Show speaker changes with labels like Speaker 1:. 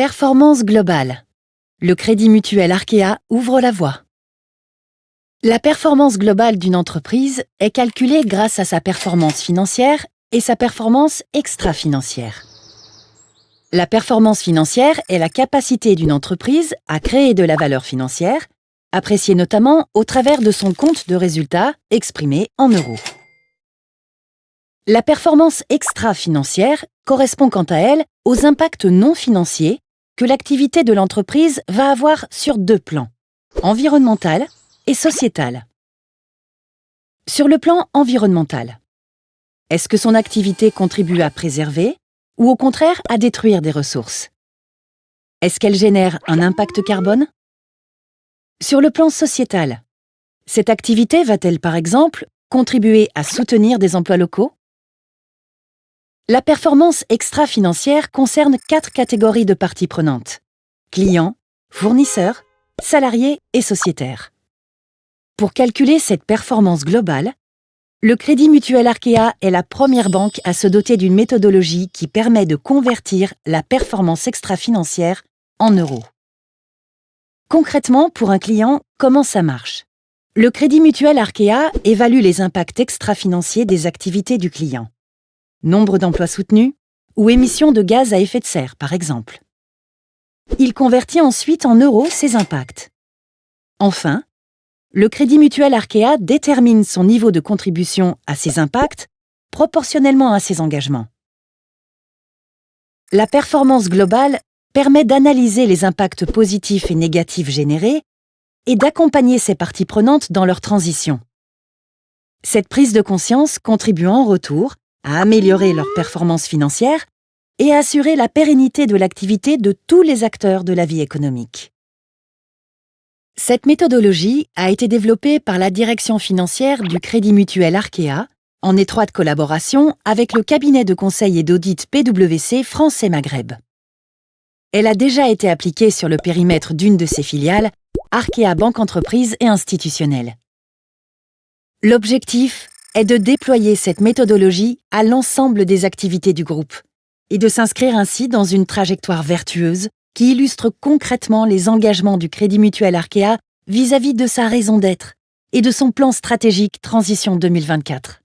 Speaker 1: Performance globale. Le Crédit Mutuel Arkea ouvre la voie. La performance globale d'une entreprise est calculée grâce à sa performance financière et sa performance extra-financière. La performance financière est la capacité d'une entreprise à créer de la valeur financière, appréciée notamment au travers de son compte de résultats exprimé en euros. La performance extra-financière correspond quant à elle aux impacts non financiers que l'activité de l'entreprise va avoir sur deux plans, environnemental et sociétal. Sur le plan environnemental, est-ce que son activité contribue à préserver ou au contraire à détruire des ressources? Est-ce qu'elle génère un impact carbone? Sur le plan sociétal, cette activité va-t-elle par exemple contribuer à soutenir des emplois locaux? La performance extra-financière concerne 4 catégories de parties prenantes: clients, fournisseurs, salariés et sociétaires. Pour calculer cette performance globale, le Crédit Mutuel Arkea est la première banque à se doter d'une méthodologie qui permet de convertir la performance extra-financière en euros. Concrètement, pour un client, comment ça marche? Le Crédit Mutuel Arkea évalue les impacts extra-financiers des activités du client. Nombre d'emplois soutenus ou émissions de gaz à effet de serre, par exemple. Il convertit ensuite en euros ces impacts. Enfin, le Crédit Mutuel Arkea détermine son niveau de contribution à ces impacts proportionnellement à ses engagements. La performance globale permet d'analyser les impacts positifs et négatifs générés et d'accompagner ces parties prenantes dans leur transition. Cette prise de conscience contribue en retour à améliorer leur performance financière et à assurer la pérennité de l'activité de tous les acteurs de la vie économique. Cette méthodologie a été développée par la direction financière du Crédit Mutuel Arkea en étroite collaboration avec le cabinet de conseil et d'audit PwC France et Maghreb. Elle a déjà été appliquée sur le périmètre d'une de ses filiales, Arkea Banque Entreprise et Institutionnelle. L'objectif est de déployer cette méthodologie à l'ensemble des activités du groupe et de s'inscrire ainsi dans une trajectoire vertueuse qui illustre concrètement les engagements du Crédit Mutuel Arkea vis-à-vis de sa raison d'être et de son plan stratégique Transition 2024.